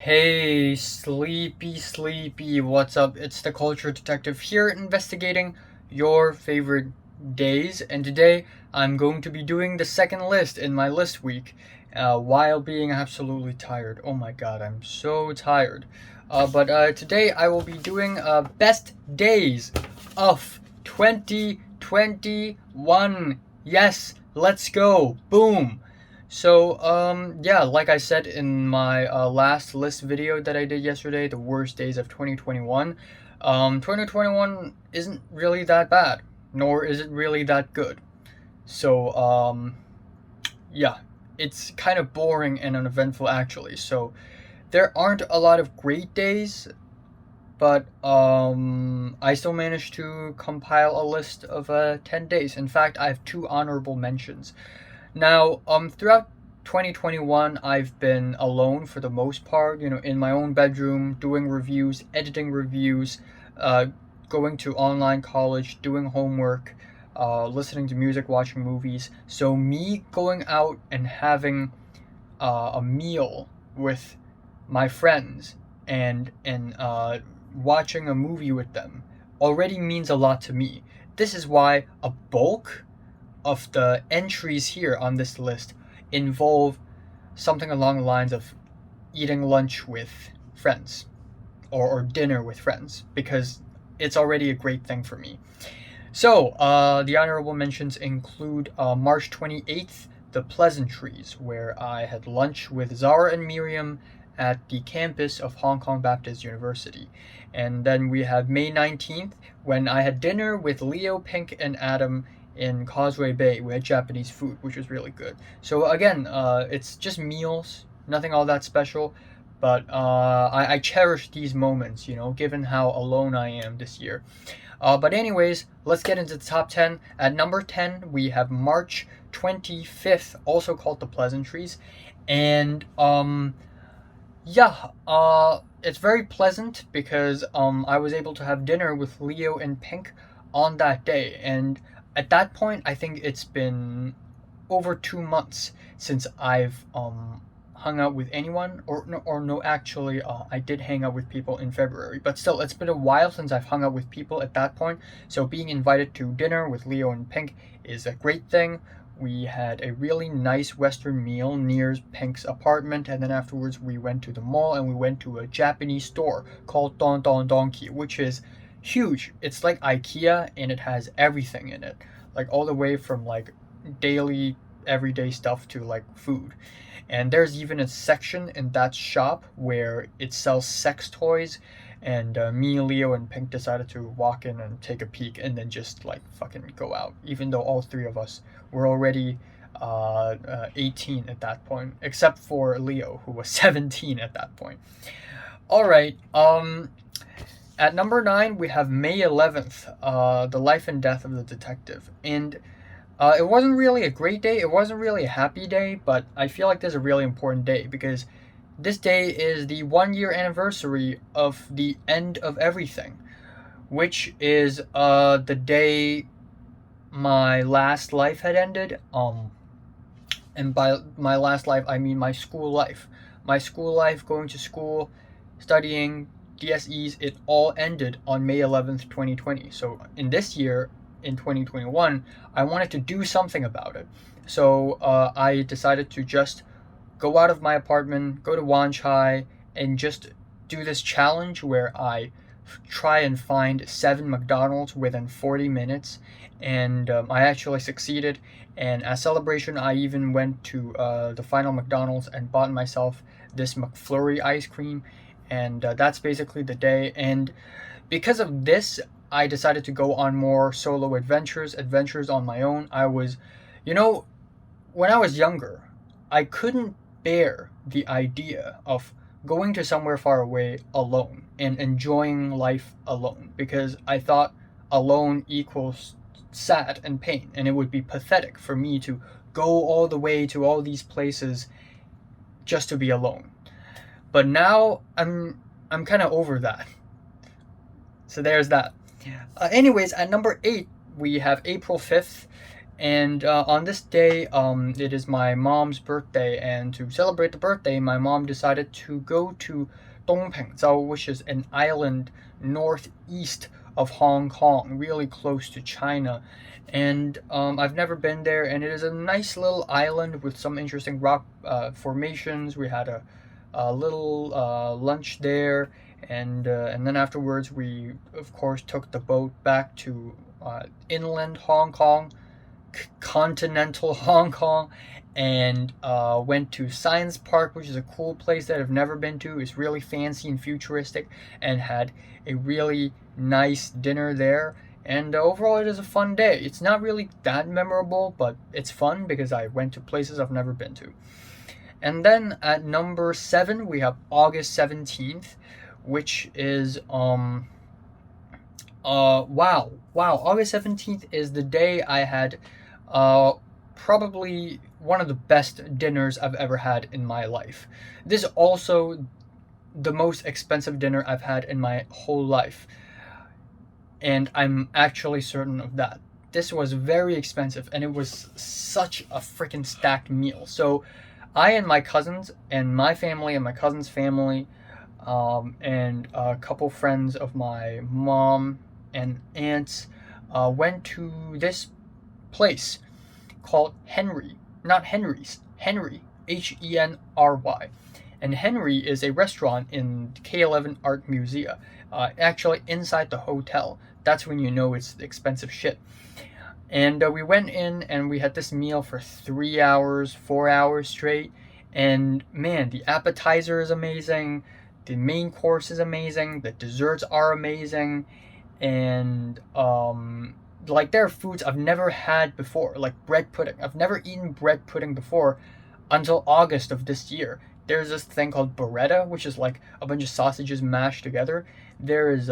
Hey, sleepy, what's up? It's the Culture Detective here investigating your favorite days, and today I'm going to be doing the second list in my list week while being absolutely tired. Oh my god, I'm so tired. But today I will be doing best days of 2021. Yes, let's go. Boom. Yeah, like I said in my last list video that I did yesterday, the worst days of 2021, 2021 isn't really that bad, nor is it really that good. So, yeah, it's kind of boring and uneventful actually. So, there aren't a lot of great days, but I still managed to compile a list of 10 days. In fact, I have two honorable mentions. Now, throughout 2021, I've been alone for the most part, in my own bedroom, doing reviews, editing reviews, uh, going to online college, doing homework, listening to music, watching movies. So, me going out and having a meal with my friends and watching a movie with them already means a lot to me. This is why a bulk of the entries here on this list involve something along the lines of eating lunch with friends or dinner with friends because it's already a great thing for me. So, the honorable mentions include March 28th, the Pleasantries, where I had lunch with Zara and Miriam at the campus of Hong Kong Baptist University. And then we have May 19th, when I had dinner with Leo, Pink, and Adam in Causeway Bay. We had Japanese food, which was really good. So, again, it's just meals, nothing all that special. But I cherish these moments, given how alone I am this year. But anyways, let's get into the top 10. At number 10, we have March 25th, also called the Pleasantries. And yeah, it's very pleasant because I was able to have dinner with Leo and Pink on that day. And at that point, I think it's been over 2 months since I've hung out with anyone, or no, actually, I did hang out with people in February, but still, it's been a while since I've hung out with people at that point. So being invited to dinner with Leo and Pink is a great thing. We had a really nice Western meal near Pink's apartment, and then afterwards we went to the mall and we went to a Japanese store called DonDonDonki, which is huge. It's like IKEA and it has everything in it, like all the way from like daily everyday stuff to like food. And there's even a section in that shop where it sells sex toys. And me, Leo, and Pink decided to walk in and take a peek and then just like fucking go out, even though all three of us were already 18 at that point, except for Leo, who was 17 at that point. All right. At number 9, we have May 11th, The Life and Death of the Detective. And it wasn't really a great day. It wasn't really a happy day, but I feel like this is a really important day because this day is the 1 year anniversary of the end of everything, which is the day my last life had ended. And by my last life, I mean my school life. My school life, going to school, studying, DSEs, it all ended on May 11th, 2020. So in this year, in 2021, I wanted to do something about it. So I decided to just go out of my apartment, go to Wan Chai, and just do this challenge where I try and find 7 McDonald's within 40 minutes. And I actually succeeded. And as celebration, I even went to the final McDonald's and bought myself this McFlurry ice cream. And that's basically the day. And because of this, I decided to go on more solo adventures on my own. You know, when I was younger, I couldn't bear the idea of going to somewhere far away alone and enjoying life alone because I thought alone equals sad and pain, and it would be pathetic for me to go all the way to all these places just to be alone. But now I'm kind of over that. So there's that. Anyways, at number 8, we have April 5th. And on this day, it is my mom's birthday, and to celebrate the birthday, my mom decided to go to Dongpengzhou, which is an island northeast of Hong Kong, really close to China. And I've never been there, and it is a nice little island with some interesting rock formations. We had a little lunch there, and then afterwards, we of course took the boat back to inland Hong Kong, continental Hong Kong, and went to Science Park, which is a cool place that I've never been to. It's really fancy and futuristic, and had a really nice dinner there. And overall, it is a fun day. It's not really that memorable, but it's fun because I went to places I've never been to. And then at number 7, we have August 17th, which is wow, August 17th is the day I had probably one of the best dinners I've ever had in my life. This is also the most expensive dinner I've had in my whole life, and I'm actually certain of that. This was very expensive, and it was such a freaking stacked meal. So I and my cousins and my family and my cousin's family, and a couple friends of my mom and aunts went to this place called Henry, not Henry's, Henry, Henry. And Henry is a restaurant in K11 Art Museum, actually inside the hotel. That's when you know it's expensive shit. And we went in and we had this meal for 3 hours, 4 hours straight. And man, the appetizer is amazing. The main course is amazing. The desserts are amazing. And like there are foods I've never had before, like bread pudding. I've never eaten bread pudding before until August of this year. There's this thing called burrata, which is like a bunch of sausages mashed together. There is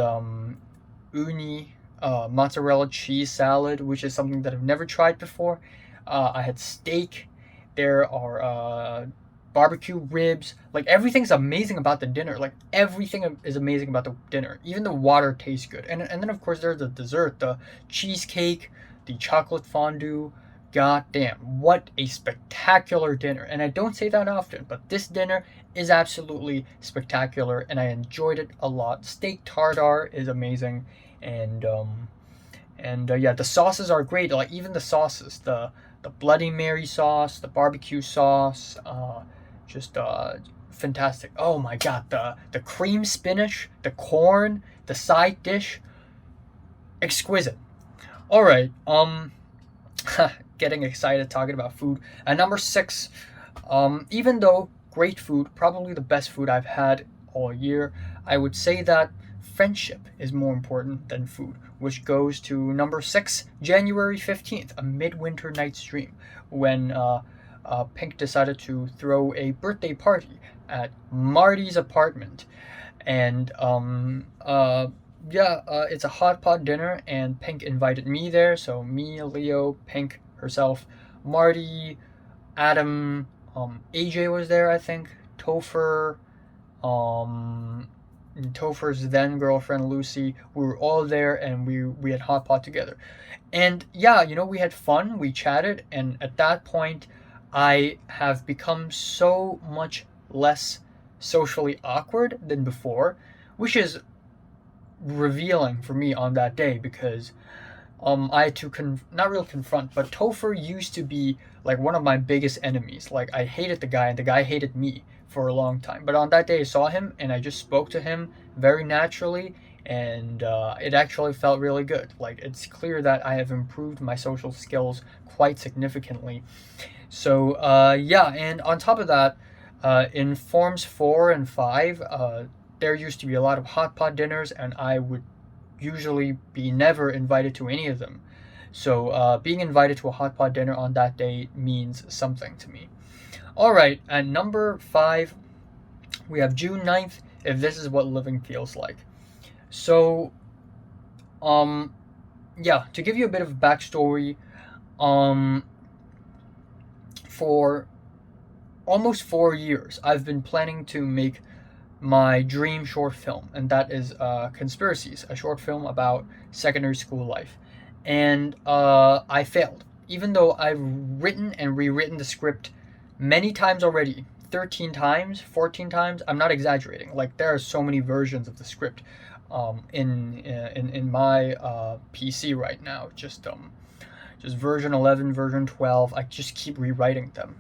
uni, mozzarella cheese salad, which is something that I've never tried before. I had steak. There are barbecue ribs. Like everything's amazing about the dinner. Like everything is amazing about the dinner. Even the water tastes good. And then of course there's the dessert, the cheesecake, the chocolate fondue. God damn, what a spectacular dinner. And I don't say that often, but this dinner is absolutely spectacular, and I enjoyed it a lot. Steak tartare is amazing, and yeah, the sauces are great. Like even the sauces, the Bloody Mary sauce, the barbecue sauce, just fantastic. Oh my god, the cream spinach, the corn, the side dish, exquisite. All right, getting excited talking about food. At number 6, even though great food, probably the best food I've had all year, I would say that friendship is more important than food, which goes to number 6, January 15th, a midwinter night's dream, when Pink decided to throw a birthday party at Marty's apartment. And it's a hot pot dinner, and Pink invited me there. So me, Leo, Pink, herself, Marty, Adam, AJ was there, I think, Topher, Topher's then girlfriend Lucy. We were all there, and we had hot pot together. And yeah, we had fun, we chatted, and at that point, I have become so much less socially awkward than before, which is revealing for me on that day, because I had to not really confront, but Topher used to be like one of my biggest enemies. Like I hated the guy, and the guy hated me for a long time. But on that day, I saw him, and I just spoke to him very naturally, and it actually felt really good. Like it's clear that I have improved my social skills quite significantly. So yeah, and on top of that, in forms 4 and 5, there used to be a lot of hot pot dinners, and I would usually be never invited to any of them. So being invited to a hot pot dinner on that day means something to me. All right, at number 5, we have June 9th, if this is what living feels like. So, yeah, to give you a bit of backstory, for almost 4 years, I've been planning to make my dream short film, and that is Conspiracies, a short film about secondary school life. And I failed. even though I've written and rewritten the script many times already, 13 times, 14 times, I'm not exaggerating. Like, there are so many versions of the script in my PC right now. Just version 11, version 12. I just keep rewriting them.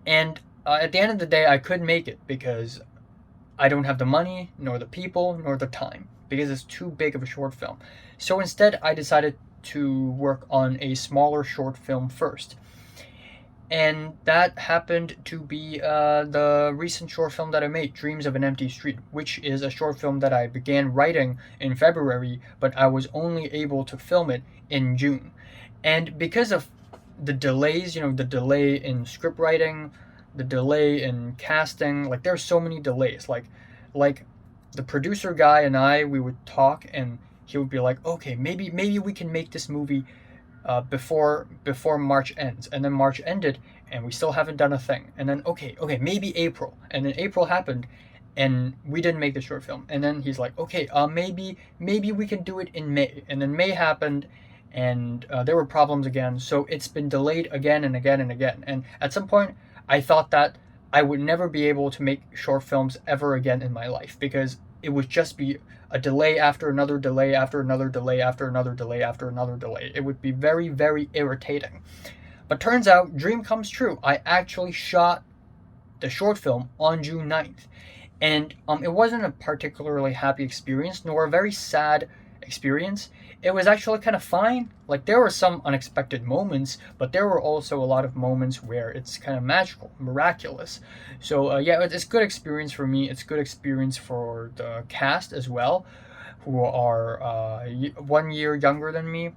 And at the end of the day, I couldn't make it because I don't have the money, nor the people, nor the time, because it's too big of a short film. So instead, I decided to work on a smaller short film first. And that happened to be the recent short film that I made, Dreams of an Empty Street, which is a short film that I began writing in February, but I was only able to film it in June. And because of the delays, the delay in script writing, the delay in casting, like there's so many delays. Like the producer guy and we would talk, and he would be like, okay, maybe we can make this movie before March ends. And then March ended, and we still haven't done a thing. And then okay, maybe April. And then April happened, and we didn't make the short film. And then he's like, okay, maybe we can do it in May. And then May happened, and there were problems again. So it's been delayed again and again and again. And at some point, I thought that I would never be able to make short films ever again in my life, because it would just be a delay after another delay after another delay after another delay after another delay. It would be very, very irritating. But turns out, dream comes true. I actually shot the short film on June 9th. And it wasn't a particularly happy experience, nor a very sad experience. It was actually kind of fine. Like, there were some unexpected moments, but there were also a lot of moments where it's kind of magical, miraculous. So yeah, it's good experience for me. It's good experience for the cast as well, who are 1 year younger than me.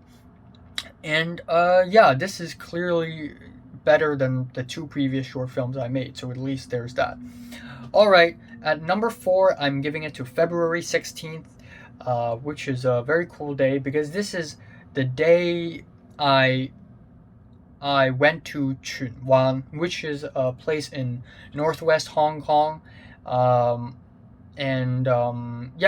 And yeah, this is clearly better than the 2 previous short films I made, so at least there's that. Alright, at number 4, I'm giving it to February 16th, which is a very cool day, because this is the day I went to Tsuen Wan, which is a place in northwest Hong Kong. Yeah,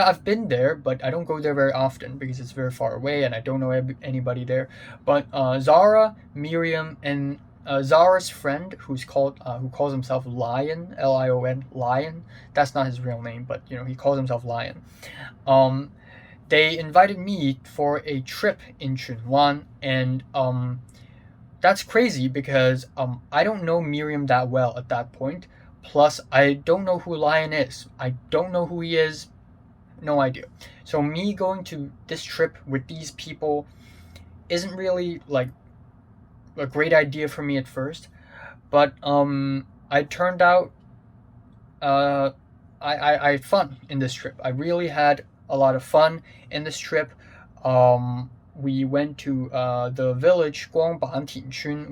I've been there, but I don't go there very often because it's very far away and I don't know anybody there. But Zara, Miriam, and Zara's friend, who calls himself Lion, Lion, Lion. That's not his real name, but he calls himself Lion. They invited me for a trip in Tsuen Wan, and that's crazy because I don't know Miriam that well at that point. Plus, I don't know who Lion is. I don't know who he is. No idea. So me going to this trip with these people isn't really like a great idea for me at first. But I turned out I had fun in this trip. I really had a lot of fun in this trip. We went to the village Kwong,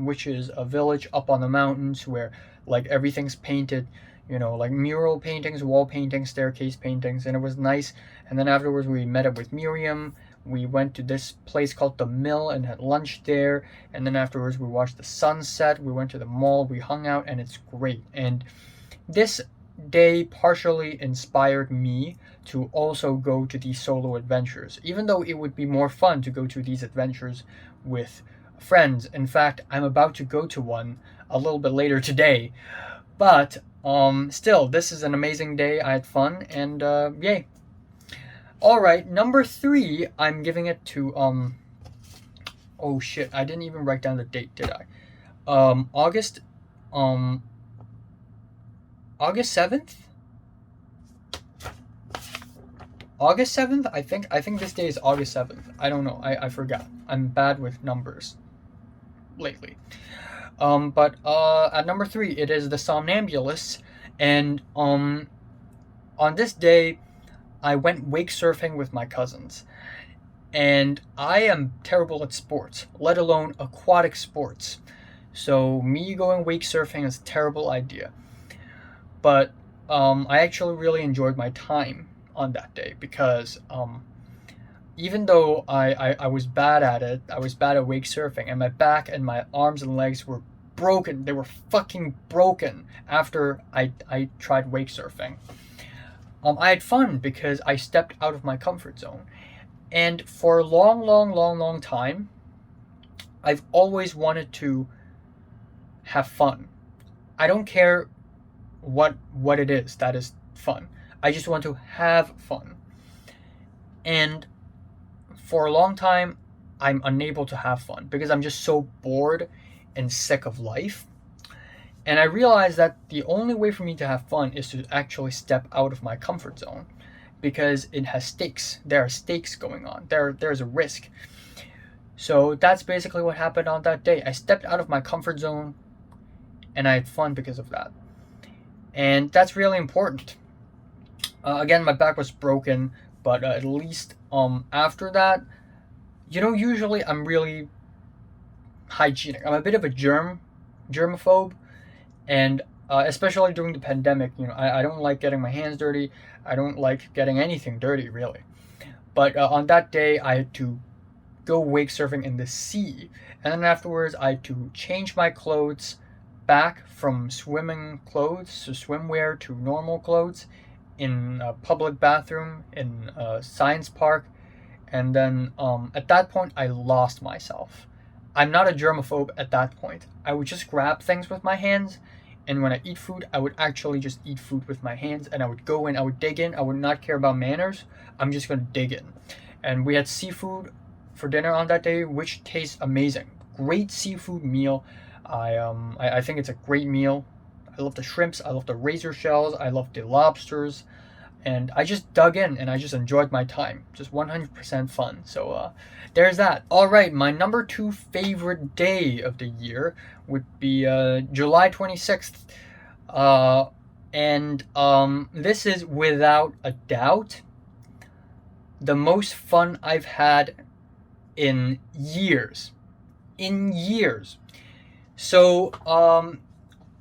which is a village up on the mountains where like everything's painted, like mural paintings, wall paintings, staircase paintings, and it was nice. And then afterwards we met up with Miriam. We went to this place called the Mill and had lunch there. And then afterwards we watched the sunset. We went to the mall. We hung out, and it's great. And this day partially inspired me to also go to these solo adventures, even though it would be more fun to go to these adventures with friends. In fact, I'm about to go to one a little bit later today. But still, this is an amazing day. I had fun, and yay. Alright, number 3, I'm giving it to oh shit, I didn't even write down the date, did I? August 7th? August 7th? I think this day is August 7th. I don't know. I forgot. I'm bad with numbers lately. But at number 3, it is the Somnambulists, and on this day, I went wake surfing with my cousins, and I am terrible at sports, let alone aquatic sports. So me going wake surfing is a terrible idea. But I actually really enjoyed my time on that day because even though I was bad at it, I was bad at wake surfing, and my back and my arms and legs were broken. They were fucking broken after I tried wake surfing. I had fun because I stepped out of my comfort zone. And for a long time, I've always wanted to have fun. I don't care what it is that is fun. I just want to have fun. And for a long time, I'm unable to have fun because I'm just so bored and sick of life. And I realized that the only way for me to have fun is to actually step out of my comfort zone because it has stakes. There are stakes going on. There's a risk. So that's basically what happened on that day. I stepped out of my comfort zone and I had fun because of that. And that's really important. Again, my back was broken, but at least after that, usually I'm really hygienic. I'm a bit of a germaphobe, and especially during the pandemic, I don't like getting my hands dirty. I don't like getting anything dirty, really. But on that day, I had to go wake surfing in the sea, and then afterwards, I had to change my clothes back from swimming clothes to swimwear to normal clothes in a public bathroom in a science park. And then at that point, I lost myself. I'm not a germaphobe at that point. I would just grab things with my hands, and when I eat food, I would actually just eat food with my hands, and I would go in, I would dig in, I would not care about manners. I'm just gonna dig in. And we had seafood for dinner on that day, which tastes amazing. Great seafood meal. I think it's a great meal. I love the shrimps, I love the razor shells, I love the lobsters, and I just dug in and I just enjoyed my time. Just 100% fun. So there's that. All right, my number 2 favorite day of the year would be July 26th. And this is without a doubt the most fun I've had in years. In years. So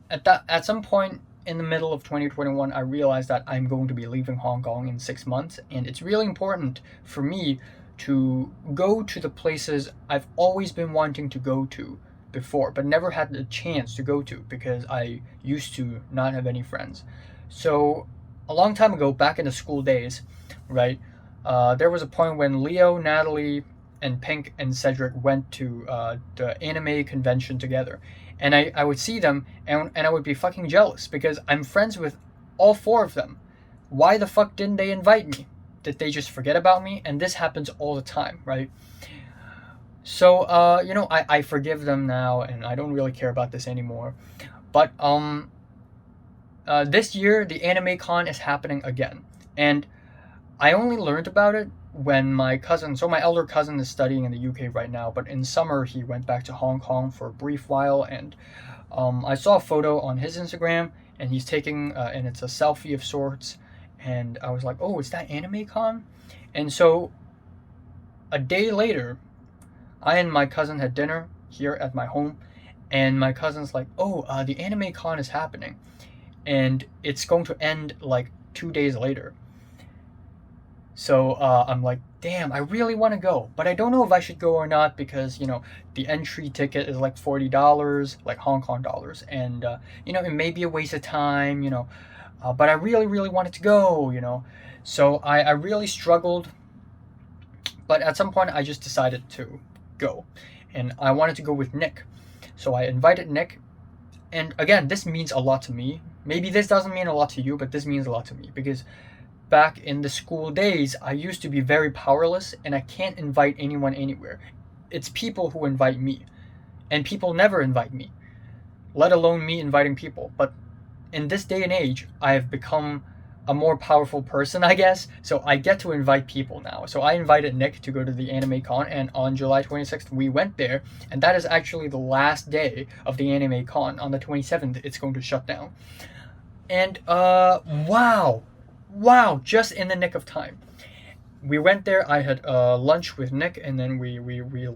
at some point in the middle of 2021, I realized that I'm going to be leaving Hong Kong in 6 months, and it's really important for me to go to the places I've always been wanting to go to before, but never had the chance to go to because I used to not have any friends. So a long time ago, back in the school days, right, there was a point when Leo, Natalie, and Pink and Cedric went to the anime convention together. And I would see them, and I would be fucking jealous because I'm friends with all 4 of them. Why the fuck didn't they invite me? Did they just forget about me? And this happens all the time, right? So, I forgive them now, and I don't really care about this anymore. But this year, the Anime Con is happening again. And I only learned about it when my elder cousin is studying in the UK right now, but in summer he went back to Hong Kong for a brief while, and I saw a photo on his Instagram, and he's taking, and it's a selfie of sorts, and I was like, oh, is that Anime Con? And so, a day later, I and my cousin had dinner here at my home, and my cousin's like, oh, the Anime Con is happening, and it's going to end like 2 days later. So I'm like, damn, I really want to go, but I don't know if I should go or not because the entry ticket is like $40, like Hong Kong dollars, and it may be a waste of time, but I really, really wanted to go. So I really struggled, but at some point I just decided to go, and I wanted to go with Nick, so I invited Nick, and again, this means a lot to me. Maybe this doesn't mean a lot to you, but this means a lot to me because back in the school days, I used to be very powerless and I can't invite anyone anywhere. It's people who invite me, and people never invite me, let alone me inviting people. But in this day and age, I have become a more powerful person, I guess, so I get to invite people now. So I invited Nick to go to the Anime Con, and on July 26th, we went there, and that is actually the last day of the Anime Con. On the 27th, it's going to shut down. And, wow, just in the nick of time. We went there, I had lunch with Nick, and then we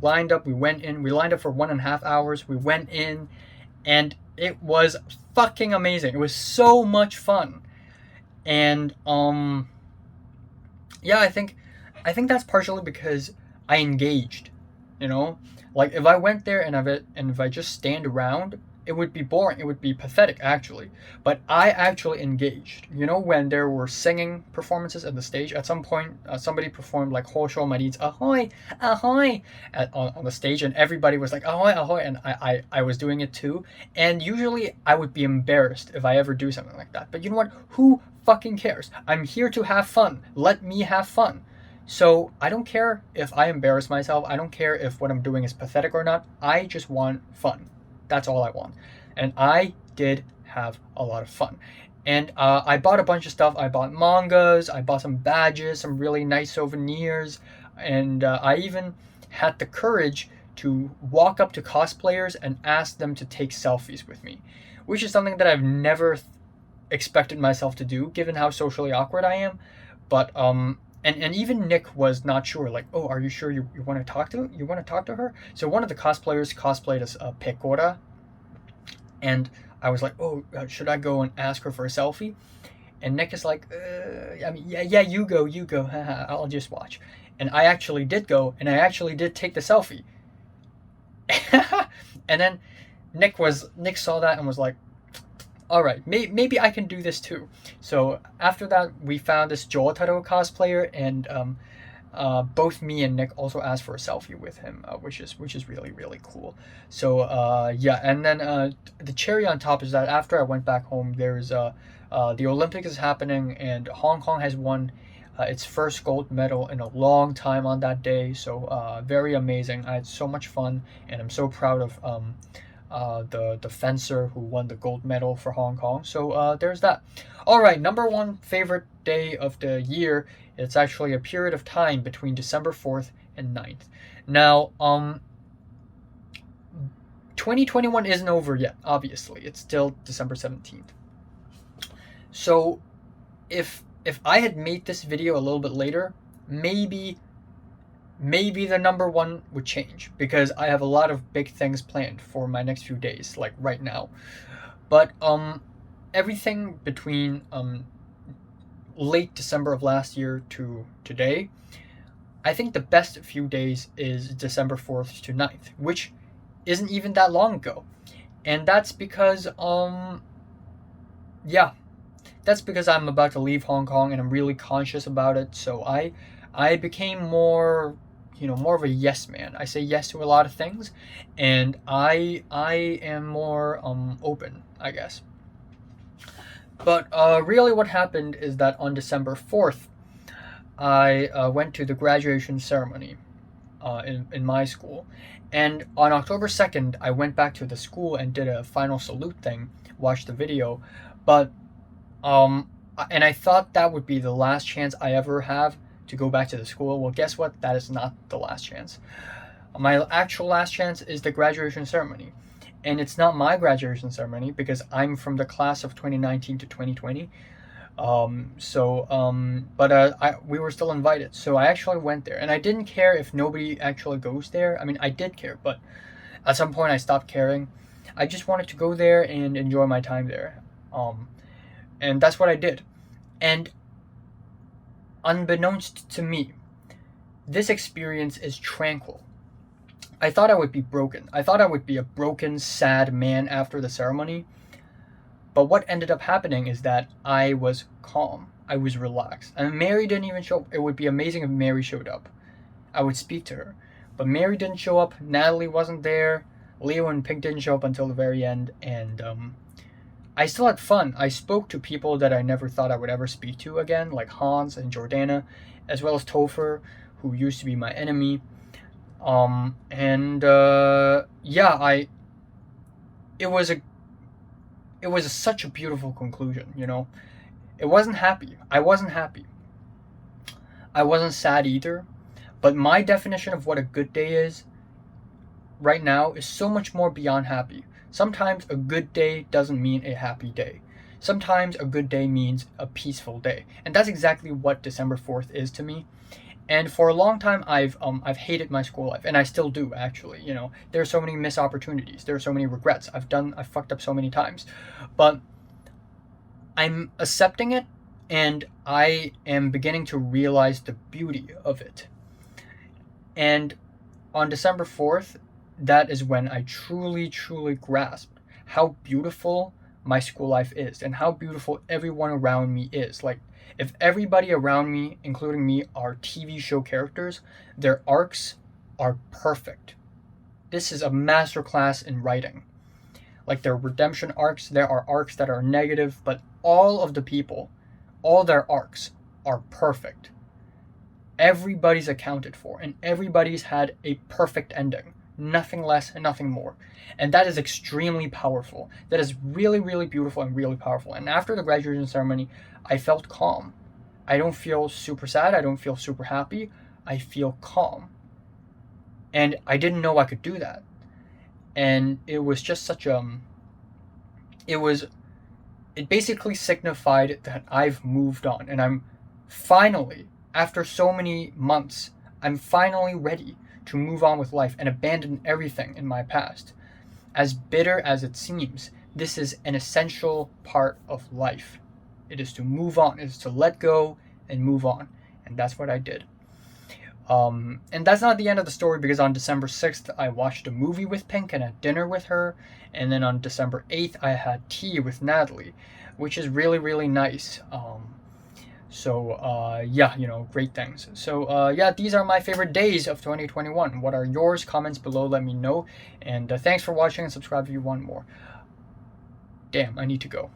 lined up, we lined up for 1.5 hours, we went in, and it was fucking amazing. It was so much fun. And, yeah, I think that's partially because I engaged, like, if I went there and if I just stand around, it would be boring. It would be pathetic, actually. But I actually engaged. You know, when there were singing performances at the stage, at some point, somebody performed like Hosho Marid's Ahoy, Ahoy on the stage, and everybody was like, Ahoy, Ahoy, and I was doing it too. And usually I would be embarrassed if I ever do something like that. But you know what? Who fucking cares? I'm here to have fun. Let me have fun. So I don't care if I embarrass myself. I don't care if what I'm doing is pathetic or not. I just want fun. That's all I want. And I did have a lot of fun. And I bought a bunch of stuff. I bought mangas. I bought some badges, some really nice souvenirs. And I even had the courage to walk up to cosplayers and ask them to take selfies with me, which is something that I've never expected myself to do, given how socially awkward I am. But and even Nick was not sure, like, oh, are you sure you want to talk to her? So one of the cosplayers cosplayed as Pecora, and I was like, oh, should I go and ask her for a selfie? And Nick is like, I mean, yeah, you go, I'll just watch. And I actually did go, and I actually did take the selfie. And then Nick saw that and was like, all right, maybe I can do this too. So after that, we found this Jotaro cosplayer, and both me and Nick also asked for a selfie with him, which is really, really cool. So yeah, and then the cherry on top is that after I went back home, there's the Olympics is happening, and Hong Kong has won its first gold medal in a long time on that day. So very amazing. I had so much fun, and I'm so proud of the fencer who won the gold medal for Hong Kong. So there's that. All right, number one favorite day of the year. It's actually a period of time between December 4th and 9th. Now, 2021 isn't over yet, obviously. It's still December 17th. So if I had made this video a little bit later, maybe the number one would change, because I have a lot of big things planned for my next few days, like right now. But everything between late December of last year to today, I think the best few days is December 4th to 9th, which isn't even that long ago. And that's because yeah, that's because I'm about to leave Hong Kong, and I'm really conscious about it. So I became more of a yes man. I say yes to a lot of things, and I am more open, I guess. But really what happened is that on December 4th, I went to the graduation ceremony in my school. And on October 2nd, I went back to the school and did a final salute thing, watched the video. But, and I thought that would be the last chance I ever have to go back to the school. Well, guess what? That is not the last chance. My actual last chance is the graduation ceremony. And it's not my graduation ceremony, because I'm from the class of 2019 to 2020. We were still invited, so I actually went there, and I didn't care if nobody actually goes there. I mean, I did care, but at some point I stopped caring. I just wanted to go there and enjoy my time there, and that's what I did. And unbeknownst to me, this experience is tranquil. I thought I would be broken. I thought I would be a broken, sad man after the ceremony. But what ended up happening is that I was calm. I was relaxed. And Mary didn't even show up. It would be amazing if Mary showed up. I would speak to her. But Mary didn't show up. Natalie wasn't there. Leo and Pink didn't show up until the very end. And I still had fun. I spoke to people that I never thought I would ever speak to again, like Hans and Jordana, as well as Topher, who used to be my enemy. It was such a beautiful conclusion, you know. It wasn't happy. I wasn't happy. I wasn't sad either. But my definition of what a good day is right now is so much more beyond happy. Sometimes a good day doesn't mean a happy day. Sometimes a good day means a peaceful day. And that's exactly what December 4th is to me. And for a long time, I've hated my school life, and I still do, actually. You know, there are so many missed opportunities. There are so many regrets. I've fucked up so many times, but I'm accepting it, and I am beginning to realize the beauty of it. And on December 4th, that is when I truly, truly grasped how beautiful my school life is and how beautiful everyone around me is. Like, if everybody around me, including me, are TV show characters, their arcs are perfect. This is a masterclass in writing. Like, their redemption arcs, there are arcs that are negative, but all of the people, all their arcs are perfect. Everybody's accounted for, and everybody's had a perfect ending. Nothing less and nothing more. And that is extremely powerful. That is really, really beautiful and really powerful. And after the graduation ceremony, I felt calm. I don't feel super sad. I don't feel super happy. I feel calm. And I didn't know I could do that. And it was just such it basically signified that I've moved on, and I'm finally, after so many months, I'm finally ready to move on with life and abandon everything in my past. As bitter as it seems, this is an essential part of life. It is to move on, it is to let go and move on. And that's what I did. And that's not the end of the story, because on December 6th, I watched a movie with Pink and had dinner with her. And then on December 8th, I had tea with Natalie, which is really, really nice. Yeah, great things. So, yeah, these are my favorite days of 2021. What are yours? Comments below, let me know. And thanks for watching, and subscribe if you want more. Damn, I need to go.